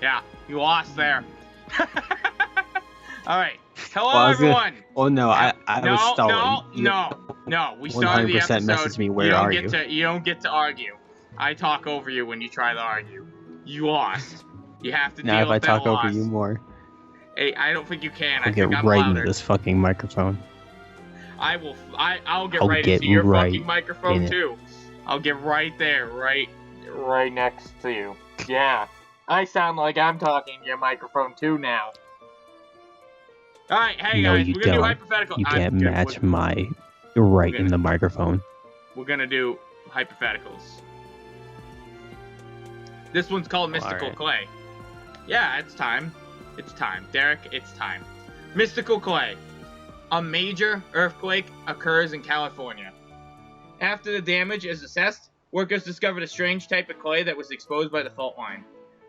Yeah, you lost there. All right. Hello, everyone. Oh no, I was stalling. No. We started the 100% episode. message me. Where are you? You don't get to argue. I talk over you when you try to argue. You lost. You have to Now deal if with I that talk loss. over you more, Hey, I don't think you can. I'll I get think I'm right louder. into this fucking microphone. I'll get right into your fucking microphone too. I'll get right there, right next to you. Yeah. I sound like I'm talking to your microphone too now. Alright, hey No, guys, you we're gonna do don't. hypothetical. You can't match my right in the microphone. We're gonna do hypotheticals. This one's called Mystical Clay. Yeah, it's time. It's time. Derek, it's time. Mystical Clay. A major earthquake occurs in California. After the damage is assessed, workers discovered a strange type of clay that was exposed by the fault line.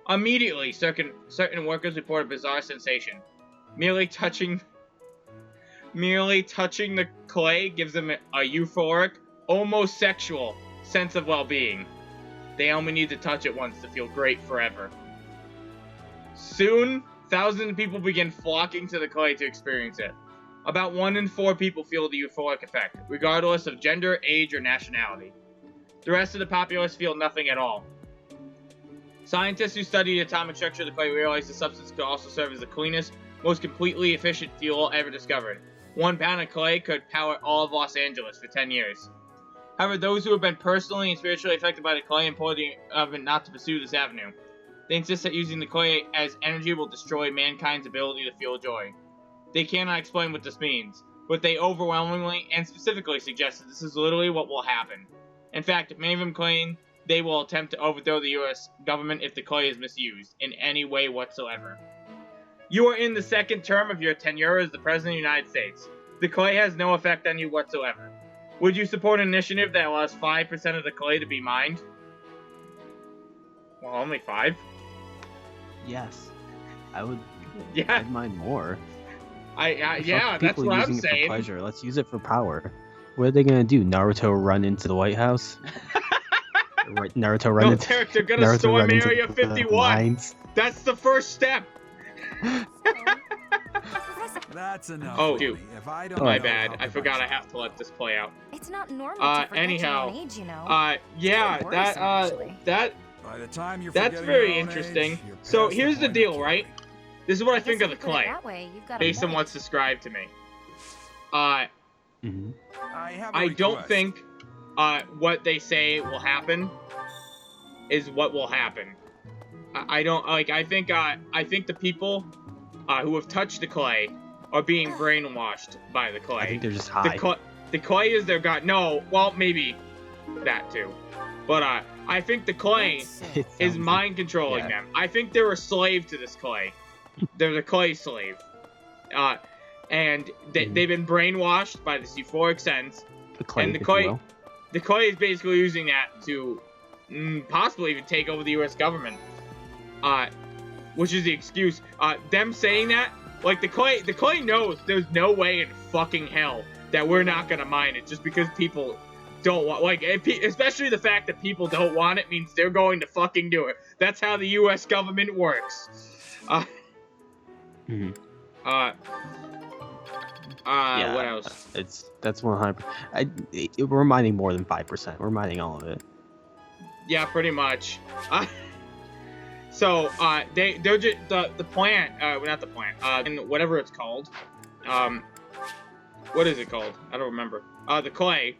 Immediately, certain workers report a bizarre sensation. Merely touching the clay gives them a euphoric, almost sexual sense of well-being. They only need to touch it once to feel great forever. Soon, thousands of people begin flocking to the clay to experience it. About 1 in 4 people feel the euphoric effect, regardless of gender, age, or nationality. The rest of the populace feel nothing at all. Scientists who studied the atomic structure of the clay realized the substance could also serve as the cleanest, most completely efficient fuel ever discovered. 1 pound of clay could power all of Los Angeles for 10 years. However, those who have been personally and spiritually affected by the clay implore the government not to pursue this avenue. They insist that using the clay as energy will destroy mankind's ability to feel joy. They cannot explain what this means, but they overwhelmingly and specifically suggest that this is literally what will happen. In fact, many of them claim they will attempt to overthrow the U.S. government if the clay is misused in any way whatsoever. You are in the 2nd term of your tenure as the President of the United States. The clay has no effect on you whatsoever. Would you support an initiative that allows 5% of the clay to be mined? Well, only 5? Yes. I would. Yeah. I'd mind more. Yeah, that's what I'm saying. It for pleasure. Let's use it for power. What are they gonna do? Naruto run into the White House? Naruto run into. Derek, they're gonna storm Area 51. That's the first step. That's enough. Oh, dude. My bad. I forgot I have to let this play out. It's not normal to forget anyhow, your own age, you know. yeah, that's very interesting. So here's the deal, right? This is what I think of the clay, based on what's described to me. I don't think what they say will happen is what will happen. I don't like. I think the people who have touched the clay are being brainwashed by the clay. I think they're just high. The clay is their god. No, well, maybe that too. But I think the clay is mind controlling them. I think they're a slave to this clay. They're the clay slave. And they've been brainwashed by this euphoric sense. The clay is basically using that to possibly even take over the U.S. government. Which is the excuse. Them saying that, like the clay knows there's no way in fucking hell that we're not gonna mine it just because people don't want, like, especially the fact that people don't want it means they're going to fucking do it. That's how the U.S. government works. What else? That's 100. We're mining more than 5%. We're mining all of it. Yeah, pretty much. So they're just the plant, not the plant, and whatever it's called. What is it called? I don't remember. The clay,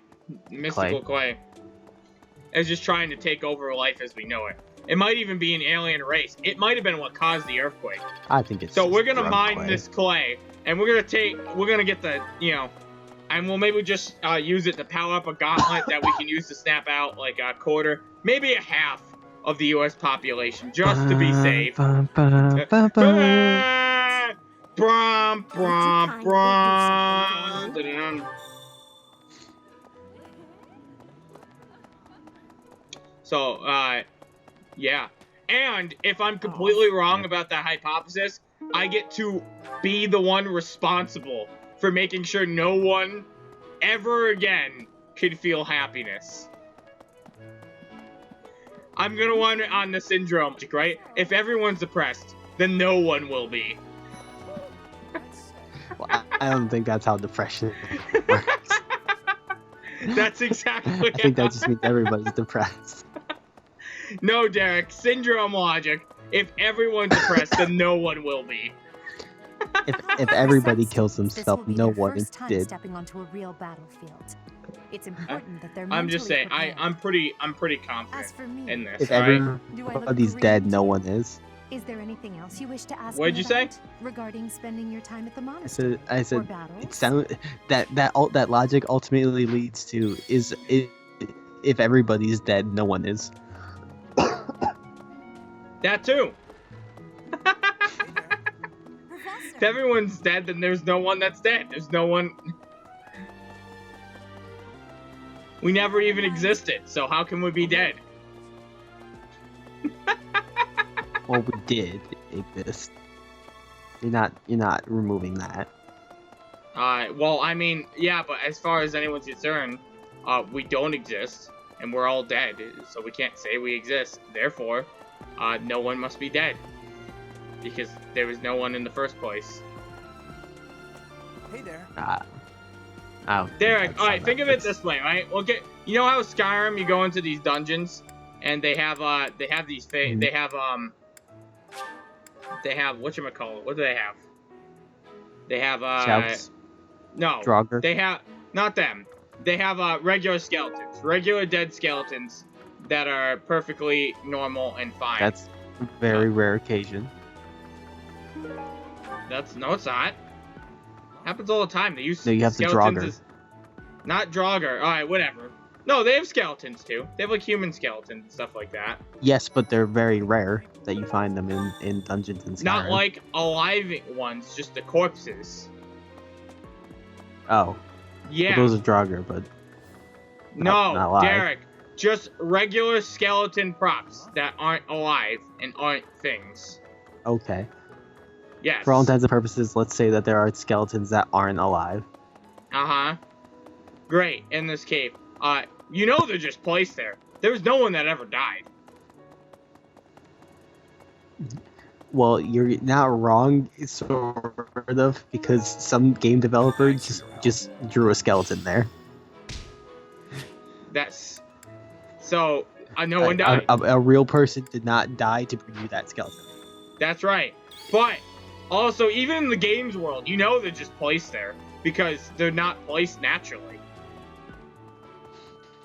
mystical clay, is just trying to take over life as we know it. It might even be an alien race. It might have been what caused the earthquake. I think it's. So we're gonna mine this clay, and we're gonna get the, and we'll maybe just use it to power up a gauntlet that we can use to snap out like a quarter, maybe a half of the U.S. population, just to be safe. So, yeah. And if I'm completely wrong about that hypothesis, I get to be the one responsible for making sure no one ever again could feel happiness. I'm gonna want it on the syndrome, right? If everyone's depressed, then no one will be. Well, I don't think that's how depression works. That's exactly. I think that just means everybody's depressed. No, Derek. Syndrome logic. If everyone's depressed, then no one will be. If everybody kills themselves, no one did. Stepping onto a real battlefield. It's important that they're I'm just saying. mentally I'm pretty As confident for me, in this. If Right? everybody's dead, no one is. Is there anything else you wish to ask What'd me you say? about regarding spending your time at the I monastery? said or battles? it sound that logic ultimately leads to if everybody's dead, no one is. That too. If everyone's dead, then there's no one that's dead. There's no one. We never even existed, so how can we be dead? Well, we did exist. You're not removing that. Well, I mean, yeah, but as far as anyone's concerned, we don't exist, and we're all dead, so we can't say we exist. Therefore, no one must be dead, because there was no one in the first place. Hey there. Derek, alright, think of it this way, right? Well, you know how Skyrim, you go into these dungeons, and they have these they have whatchamacallit, what do they have? They have, Shouts. no. Draugr. They have, not them. They have, regular skeletons. Regular dead skeletons that are perfectly normal and fine. That's a very rare occasion. No, it's not. Happens all the time. They use No, you have the skeletons Draugr. as... Not Draugr. Alright, whatever. No, they have skeletons, too. They have, like, human skeletons and stuff like that. Yes, but they're very rare that you find them in dungeons and Skyrim. Not like alive ones, just the corpses. Oh. Yeah. Well, those are Draugr, but not alive. Derek. Just regular skeleton props that aren't alive and aren't things. Okay. Yes. For all intents and purposes, let's say that there are skeletons that aren't alive. Uh-huh. Great, in this cave. You know they're just placed there. There was no one that ever died. Well, you're not wrong, sort of, because some game developer just drew a skeleton there. That's... So, no one died. A real person did not die to bring you that skeleton. That's right. But, also, even in the games world, you know they're just placed there. Because they're not placed naturally.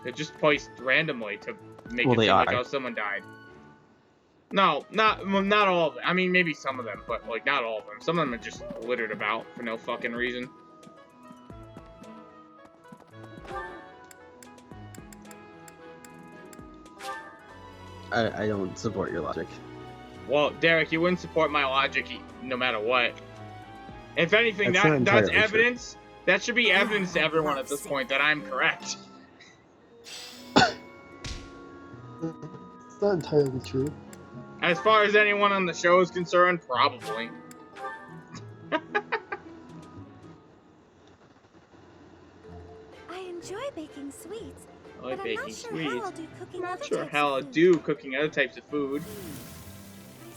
They're just placed randomly to make it seem like, oh, someone died. No, not all of them. I mean, maybe some of them, but, like, not all of them. Some of them are just littered about for no fucking reason. I don't support your logic. Well, Derek, you wouldn't support my logic no matter what. If anything, that's evidence. True. That should be evidence to everyone at this point that I'm correct. It's not entirely true. As far as anyone on the show is concerned, probably. I enjoy baking sweets. I like baking sweets. I'm not sure how I'll do cooking other types of food. I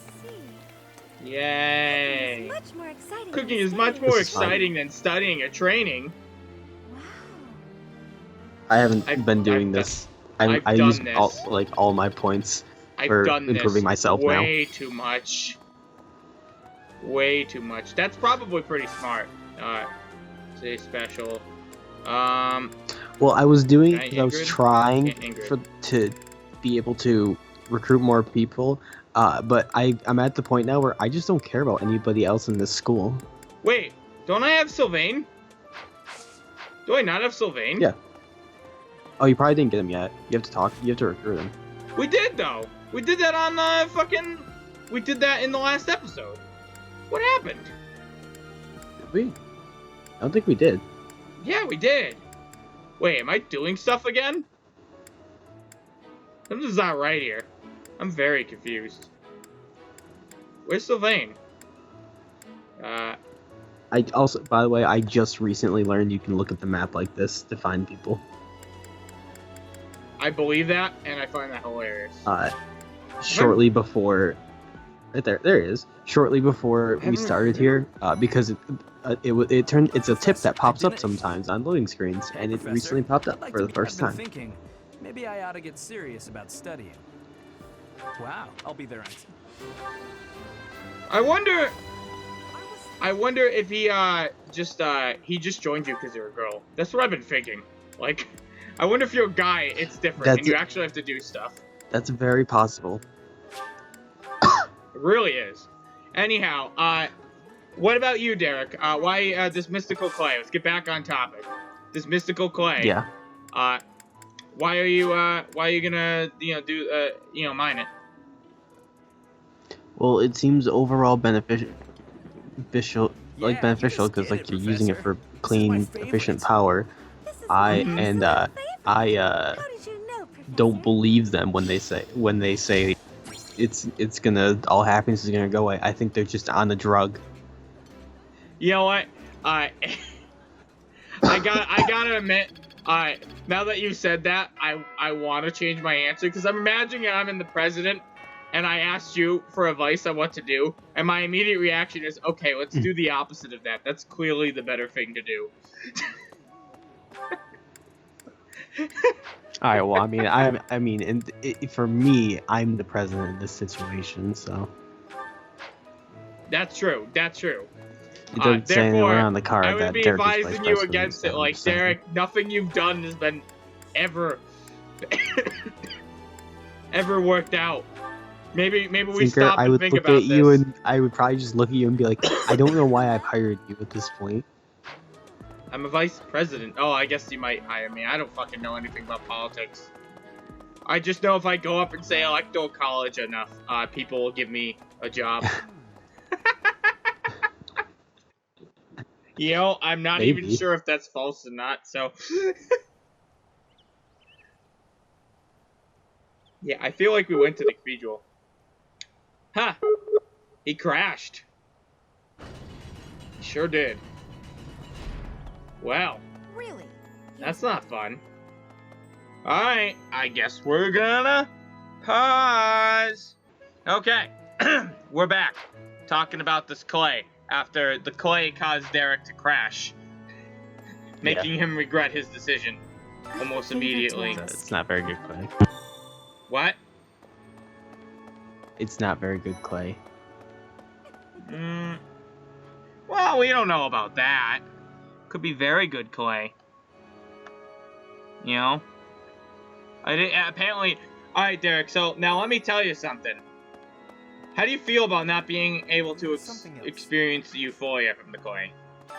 see. Yay! Cooking is much more exciting than studying or training. Wow. I haven't been doing this. I use all my points for improving myself now. Way too much. Way too much. That's probably pretty smart. Say special. Well, I was doing it because I was trying to be able to recruit more people. But I'm at the point now where I just don't care about anybody else in this school. Wait, don't I have Sylvain? Do I not have Sylvain? Yeah. Oh, you probably didn't get him yet. You have to talk. You have to recruit him. We did, though. We did that on we did that in the last episode. What happened? Did we? I don't think we did. Yeah, we did. Wait, am I doing stuff again? Something's not right here. I'm very confused. Where's Sylvain? I also, by the way, I just recently learned you can look at the map like this to find people. I believe that, and I find that hilarious. shortly before. Right there, there it is. Shortly before we started here, because it's a tip that pops up sometimes on loading screens, and it recently popped up for the first time. Thinking, maybe I ought to get serious about studying. Wow, I'll be there. I wonder if he just joined you because you're a girl. That's what I've been thinking. Like, I wonder if you're a guy, it's different, and you actually have to do stuff. That's very possible. It really is. Anyhow, what about you, Derek? Why this mystical clay? Let's get back on topic. This mystical clay. Yeah. Why are you gonna mine it? Well, it seems overall beneficial because like you're using it for clean, efficient power. I don't believe them when they say it's gonna, all happiness is gonna go away. I think they're just on the drug. You know what? I gotta admit, now that you said that, I want to change my answer, because I'm imagining I'm in the president and I asked you for advice on what to do, and my immediate reaction is, okay, let's do the opposite of that. That's clearly the better thing to do. All right. Well, for me, I'm the president in this situation, so. That's true. That's true. It doesn't say anywhere on the card I would that be Derek advising you against it. Like, Derek, nothing you've done has been ever worked out. Maybe we Zinker, stop and think about this. You and I would probably just look at you and be like, I don't know why I've hired you at this point. I'm a vice president. Oh, I guess you might hire me. I don't fucking know anything about politics. I just know if I go up and say electoral college enough, people will give me a job. You know, I'm not even sure if that's false or not, so... Yeah, I feel like we went to the cathedral. Huh. He crashed. He sure did. Well. Really? That's not fun. Alright, I guess we're gonna pause. Okay, we're back. Talking about this clay. After the clay caused Derek to crash. Making him regret his decision. Almost immediately. It's not very good clay. What? It's not very good clay. Well, we don't know about that. Could be very good clay. You know? Apparently... Alright, Derek, so now let me tell you something. How do you feel about not being able to experience the euphoria from the clay?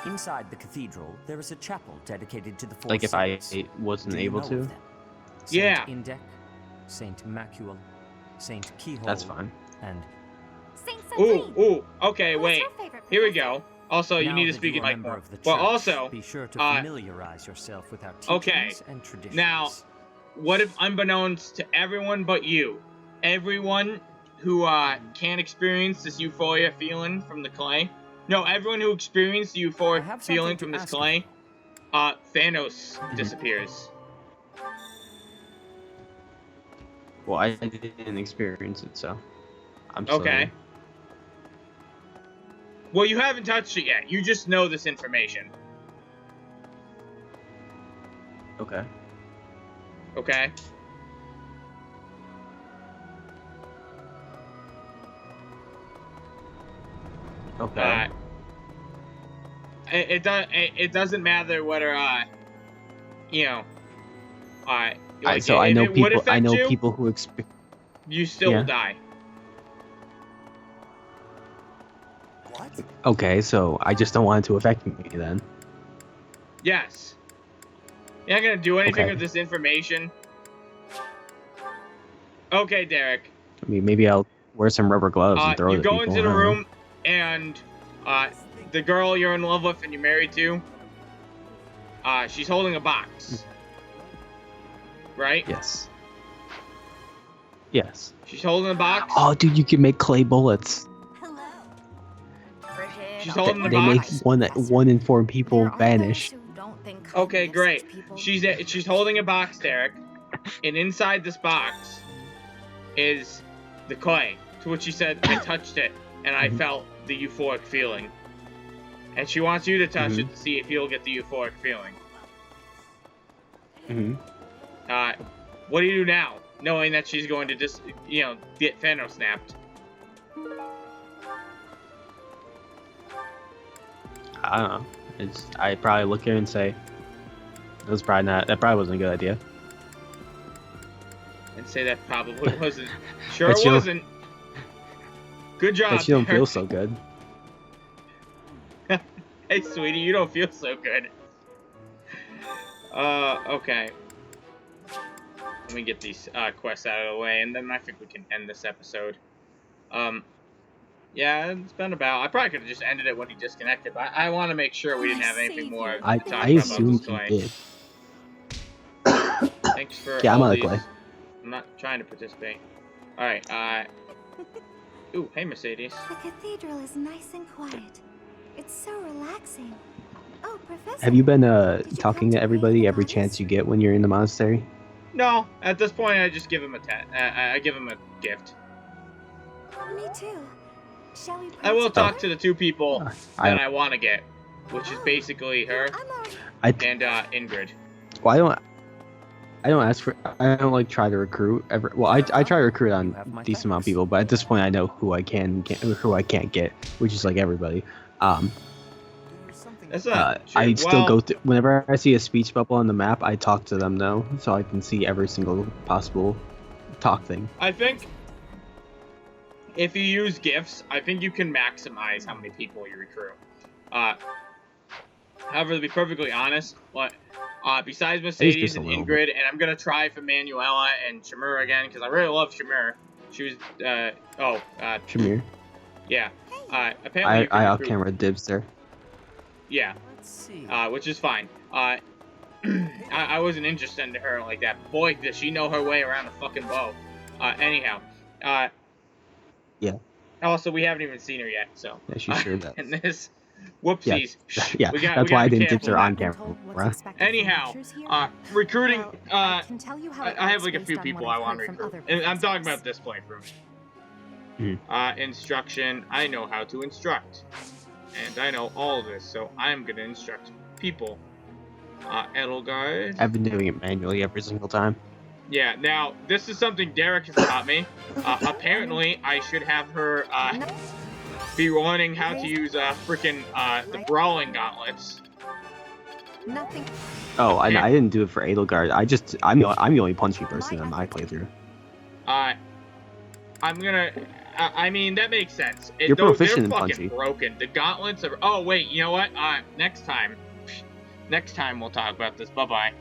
Inside the cathedral, there is a chapel dedicated to the four Like if saints. I wasn't able to? Yeah. Saint Indec, Saint Macule, Saint Keyhole, That's fine. And Ooh, okay, wait. Here we go. Also, you need to speak in like more. But also, be sure to familiarize yourself with our teachings and traditions. Now, what if unbeknownst to everyone but you, everyone who can't experience this euphoria feeling from the clay? No, everyone who experienced the euphoric feeling from this clay, Thanos disappears. Well, I didn't experience it, so I'm sorry. Okay. Well, you haven't touched it yet. You just know this information. Okay. Okay? Okay. It doesn't matter whether you know, like, so I know people. People who expect. You still die. What? Okay, so I just don't want it to affect me then. Yes. You're not gonna do anything Okay. with this information. Okay, Derek. I mean, maybe I'll wear some rubber gloves and throw it you at go people. into the room, and the girl you're in love with and you're married to, she's holding a box. Right? Yes. Yes. She's holding a box. Oh, dude, you can make clay bullets. Hello. She's holding the They box. make 1 in 4 people vanish. Okay, great. She's holding a box, Derek, and inside this box is the clay. To which she said, I touched it, and I felt the euphoric feeling. And she wants you to touch it to see if you'll get the euphoric feeling. What do you do now, knowing that she's going to just, get Thanos snapped? I don't know. I probably look at her and say, that probably wasn't a good idea. And say that probably wasn't. Sure it wasn't. Good job. But she don't feel so good. Hey, sweetie, you don't feel so good. Okay. Let me get these quests out of the way, and then I think we can end this episode. Yeah, it's been about. I probably could have just ended it when he disconnected, but I want to make sure we didn't have anything more to talk about. I assumed he did. Thanks for I'm all out of these. clay. I'm not trying to participate. Alright, ooh, hey Mercedes. The cathedral is nice and quiet. It's so relaxing. Oh, Professor. Have you been talking to everybody every chance you get when you're in the monastery? No, at this point I just give him I give him a gift. Me too. Shall we I will talk to the two people that I want to get, which is basically her and Ingrid. Well, I don't like try to recruit ever. Well, I try to recruit on a decent amount of people, but at this point I know who I can get, who I can't get, which is like everybody. I still go through whenever I see a speech bubble on the map. I talk to them though, so I can see every single possible talk thing. I think if you use gifts, I think you can maximize how many people you recruit. However, to be perfectly honest, besides Mercedes and Ingrid, and I'm gonna try for Manuela and Shamir again because I really love Shamir. She was Shamir. Yeah. Apparently I off camera dibs there. Yeah. Let's see. Which is fine. I wasn't interested in her like that. Boy, does she know her way around a fucking bow. Anyhow. Yeah. Also, we haven't even seen her yet, so. Yeah, she sure does. And this, whoopsies. Yeah, that's why I didn't dip her on camera. Anyhow, recruiting. I have like a few people I want to recruit, and I'm talking about this playthrough. Instruction. I know how to instruct, and I know all of this, so I'm gonna instruct people. Edelgard. I've been doing it manually every single time. Yeah, now, this is something Derek has taught me. Apparently, I should have her, be learning how to use, the brawling gauntlets. Nothing. Oh, I didn't do it for Edelgard. I'm the only punchy person in my playthrough. I'm gonna, I mean, that makes sense. You're proficient in fucking punchy. Broken. The gauntlets are, oh, wait, you know what? Next time we'll talk about this. Bye-bye.